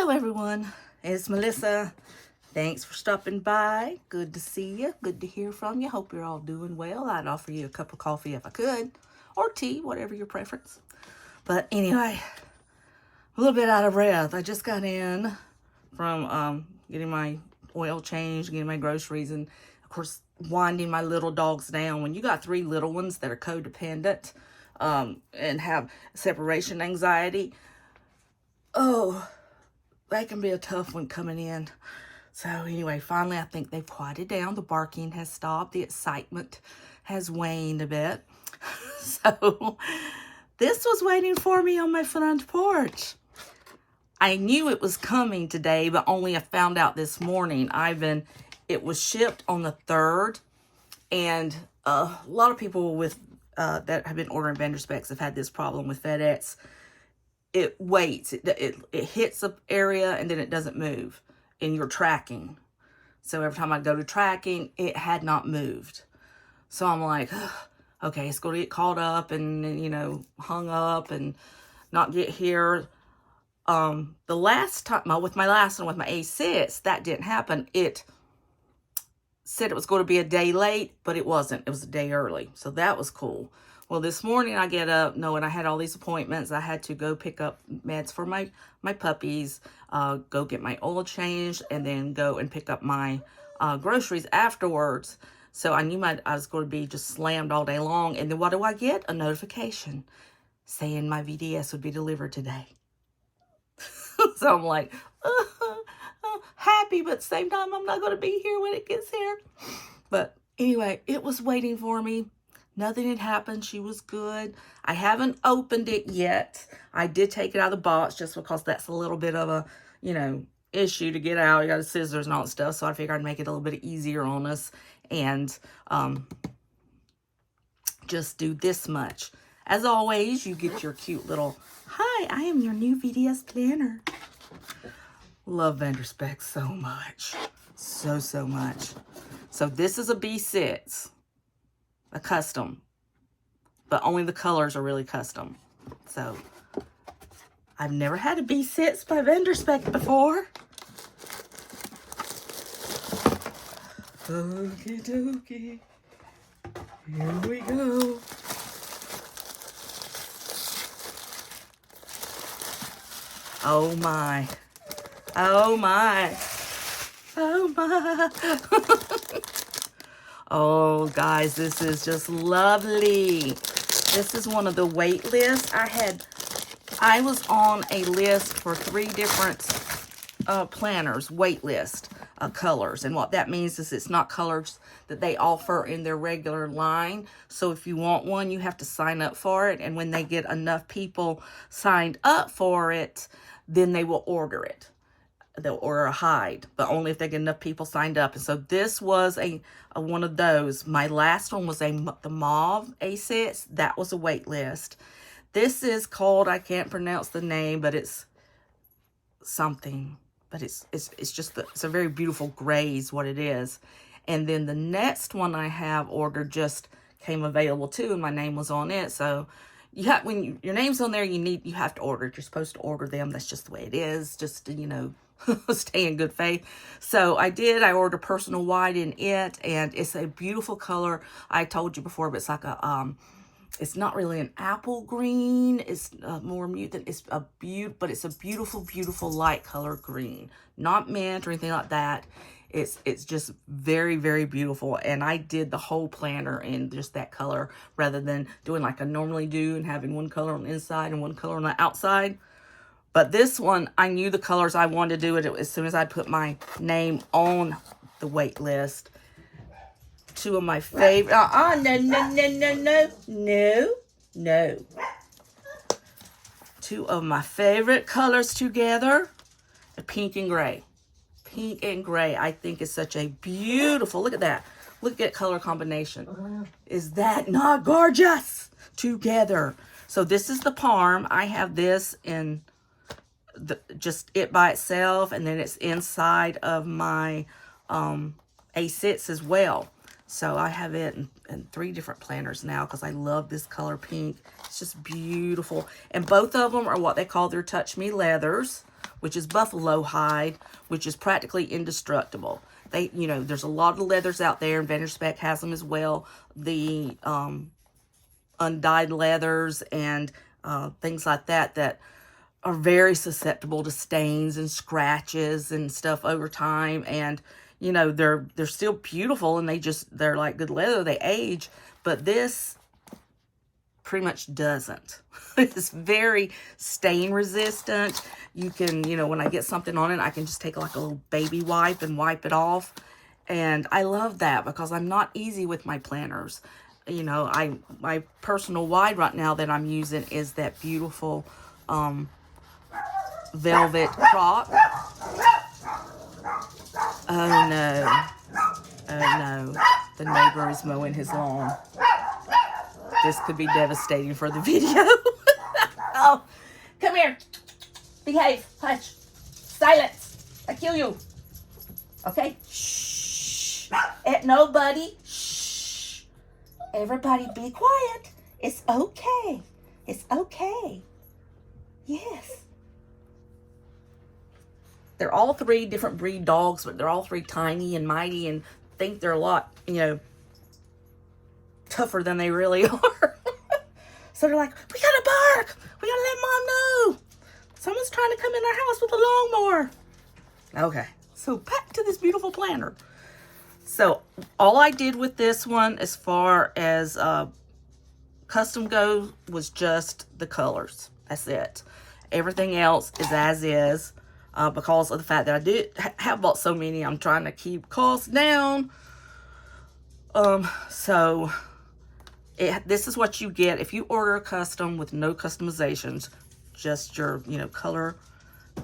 Hello everyone, it's Melissa. Thanks for stopping by. Good to see you. Good to hear from you. Hope you're all doing well. I'd offer you a cup of coffee if I could, or tea, whatever your preference. But anyway, a little bit out of breath. I just got in from getting my oil changed, getting my groceries, and of course winding my little dogs down. When you got 3 little ones that are codependent and have separation anxiety, oh, that can be a tough one coming in. So anyway, finally, I think they've quieted down. The barking has stopped. The excitement has waned a bit. So this was waiting for me on my front porch. I knew it was coming today, but only I found out this morning. It was shipped on the 3rd, and a lot of people with that have been ordering vendor specs have had this problem with FedEx. It waits, it hits an area and then it doesn't move in your tracking. So every time I go to tracking, it had not moved. So I'm like, okay, it's going to get caught up and, you know, hung up and not get here. The last time, with my last one, with my A6, that didn't happen. It said it was going to be a day late, but it wasn't. It was a day early. So that was cool. Well, this morning I get up knowing I had all these appointments. I had to go pick up meds for my puppies, go get my oil changed, and then go and pick up my groceries afterwards. So I knew I was going to be just slammed all day long. And then what do I get? A notification saying my VDS would be delivered today. So I'm like, happy, but at the same time, I'm not going to be here when it gets here. But anyway, it was waiting for me. Nothing had happened. She was good. I haven't opened it yet. I did take it out of the box just because that's a little bit of a, you know, issue to get out. You got the scissors and all that stuff. So I figured I'd make it a little bit easier on us and just do this much. As always, you get your cute little, hi, I am your new VDS planner. Love vendor specs so much. So much. So this is a B6. A custom, but only the colors are really custom. So I've never had a B6 by vendor spec before. Okie dokie, here we go. Oh my, oh my, oh my. Oh, guys, this is just lovely. This is one of the wait lists. I was on a list for 3 different planners, wait list colors. And what that means is it's not colors that they offer in their regular line. So if you want one, you have to sign up for it. And when they get enough people signed up for it, then they will order it. They'll order a hide, but only if they get enough people signed up. And so this was a one of those. My last one was the mauve A6. That was a wait list. This is called, I can't pronounce the name, but it's something. But it's just it's a very beautiful gray is what it is. And then the next one I have ordered just came available too, and my name was on it. So when your name's on there, you have to order it. You're supposed to order them. That's just the way it is. Just to, you know, stay in good faith. So I ordered personal white in it, and it's a beautiful color. I told you before, but it's like it's not really an apple green. It's more muted. But it's a beautiful light color green, not mint or anything like that. It's just very, very beautiful. And I did the whole planner in just that color rather than doing like I normally do and having one color on the inside and one color on the outside. But this one, I knew the colors I wanted to do it as soon as I put my name on the wait list. 2 of my favorite, no. 2 of my favorite colors together, the pink and gray. Pink and gray, I think is such a beautiful, look at that. Look at that color combination. Is that not gorgeous? Together. So this is the Parm. I have this in just it by itself, and then it's inside of my A6 as well. So I have it in 3 different planners now because I love this color pink. It's just beautiful. And both of them are what they call their Touch Me leathers, which is buffalo hide, which is practically indestructible. They, you know, there's a lot of leathers out there, and Vendor Spek has them as well. The undyed leathers and things like that that are very susceptible to stains and scratches and stuff over time. And you know, they're still beautiful, and they're like good leather. They age, but this pretty much doesn't. It's very stain resistant. You can, you know, when I get something on it, I can just take like a little baby wipe and wipe it off. And I love that because I'm not easy with my planners. You know, my personal wide right now that I'm using is that beautiful velvet croc. Oh no. Oh no. The neighbor is mowing his lawn. This could be devastating for the video. Oh, come here. Behave. Hush. Silence. I kill you. Okay? Shh. At nobody. Shh. Everybody be quiet. It's okay. It's okay. Yes. They're all three different breed dogs, but they're all three tiny and mighty and think they're a lot, you know, tougher than they really are. So they're like, we gotta bark. We gotta let mom know. Someone's trying to come in our house with a lawnmower. Okay, so back to this beautiful planner. So all I did with this one as far as custom goes was just the colors. That's it. Everything else is as is. Because of the fact that I did have bought so many, I'm trying to keep costs down. So this is what you get if you order a custom with no customizations, just your, you know, color.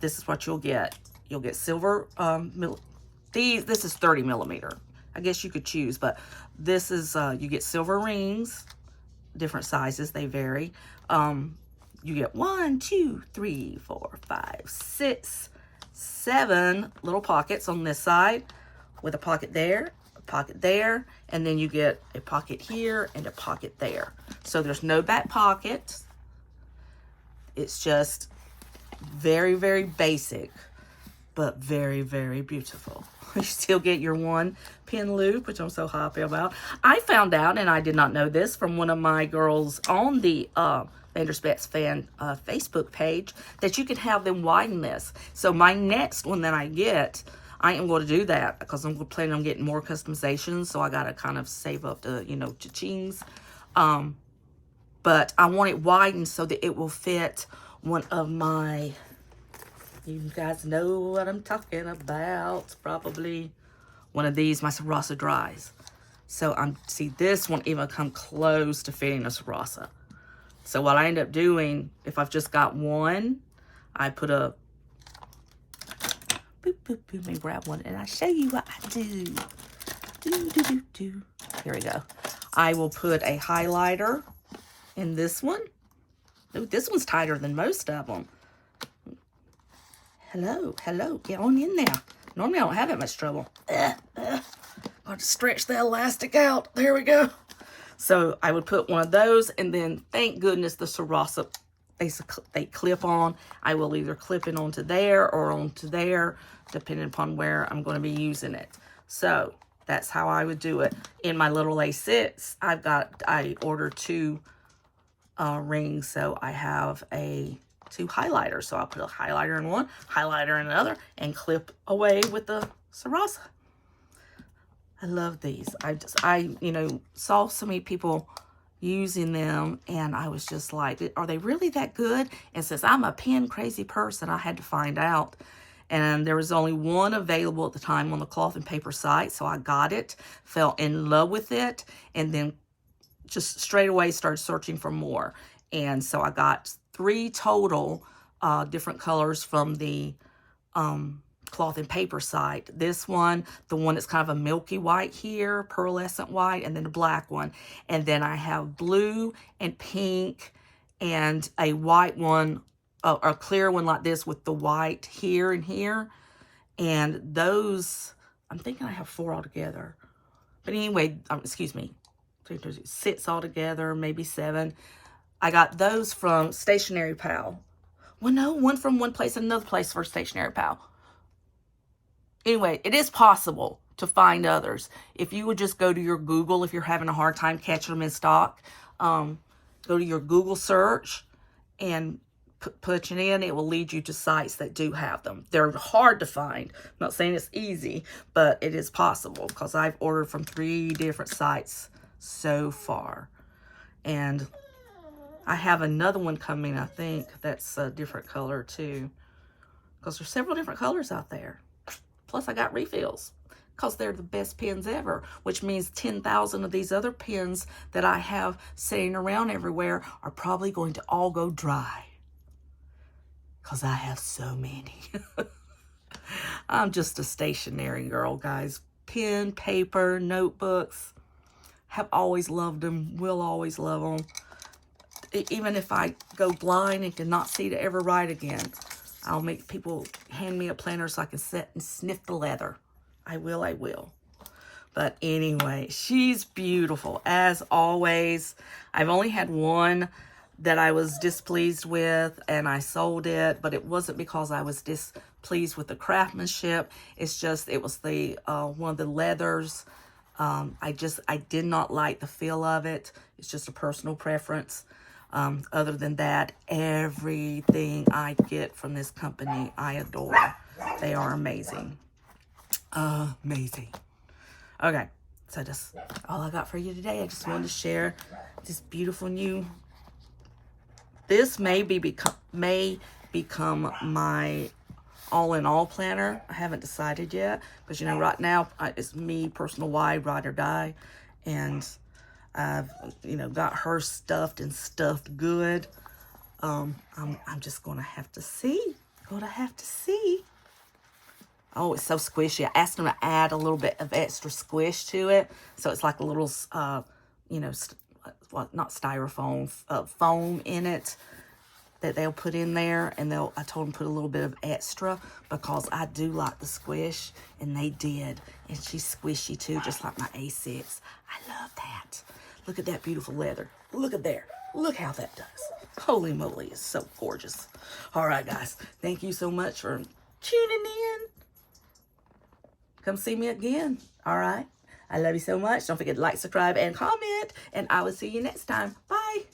This is what you'll get. You'll get silver. This is 30 millimeter. I guess you could choose, but this is you get silver rings, different sizes. They vary. You get 1, 2, 3, 4, 5, 6, 7 little pockets on this side with a pocket there, and then you get a pocket here and a pocket there. So there's no back pocket. It's just very, very basic, but very, very beautiful. You still get your one pin loop, which I'm so happy about. I found out, and I did not know this, from one of my girls on the Vendor Spek's fan Facebook page, that you can have them widen this. So my next one that I get, I am going to do that because I'm planning on getting more customizations. So I got to kind of save up the, you know, cha-chings. But I want it widened so that it will fit one of my, you guys know what I'm talking about, probably one of these, my Sarasa Dries. So see, this won't even come close to fitting a Sarasa. So what I end up doing, if I've just got one, I put a, boop, boop, boop, let me grab one and I'll show you what I do. Here we go. I will put a highlighter in this one. Ooh, this one's tighter than most of them. Hello, get on in there. Normally I don't have that much trouble. Got to stretch the elastic out. There we go. So I would put one of those, and then thank goodness the Sarasa, they clip on. I will either clip it onto there or onto there, depending upon where I'm going to be using it. So that's how I would do it. In my little A6, I ordered 2 rings, so I have 2 highlighters. So I'll put a highlighter in one, highlighter in another, and clip away with the Sarasa. I love these. I you know, saw so many people using them, and I was just like, are they really that good? And since I'm a pen crazy person, I had to find out. And there was only one available at the time on the cloth and paper site, so I got it, fell in love with it, and then just straight away started searching for more. And so I got 3 total different colors from the cloth and paper site. This one, the one that's kind of a milky white here, pearlescent white, and then the black one. And then I have blue and pink and a white one, a clear one like this with the white here and here. And those, I'm thinking I have 4 altogether. But anyway, excuse me, 6 altogether, maybe 7. I got those from Stationery Pal, Well, no, one from one place and another place for Stationary Pal. Anyway, it is possible to find others. If you would just go to your Google, if you're having a hard time catching them in stock, go to your Google search and put it in. It will lead you to sites that do have them. They're hard to find. I'm not saying it's easy, but it is possible because I've ordered from 3 different sites so far. And I have another one coming, I think, that's a different color too, because there's several different colors out there. Plus, I got refills because they're the best pens ever, which means 10,000 of these other pens that I have sitting around everywhere are probably going to all go dry because I have so many. I'm just a stationery girl, guys. Pen, paper, notebooks. Have always loved them. Will always love them. Even if I go blind and cannot see to ever write again, I'll make people hand me a planner so I can sit and sniff the leather. I will. But anyway, she's beautiful as always. I've only had one that I was displeased with and I sold it, but it wasn't because I was displeased with the craftsmanship. It's just, it was the one of the leathers. I did not like the feel of it. It's just a personal preference. Other than that, everything I get from this company, I adore. They are amazing. Amazing. Okay, so that's all I got for you today. I just wanted to share this beautiful new. This may become my all-in-all planner. I haven't decided yet, because right now it's me, personal wide, ride or die, and I've got her stuffed good. I'm just gonna have to see. Oh, it's so squishy. I asked them to add a little bit of extra squish to it, so it's like a little not styrofoam, foam in it that they'll put in there, and I told them to put a little bit of extra because I do like the squish, and they did. And she's squishy too, just like my A6. I love that. Look at that beautiful leather. Look at there. Look how that does. Holy moly, it's so gorgeous. All right, guys. Thank you so much for tuning in. Come see me again. All right. I love you so much. Don't forget to like, subscribe, and comment. And I will see you next time. Bye.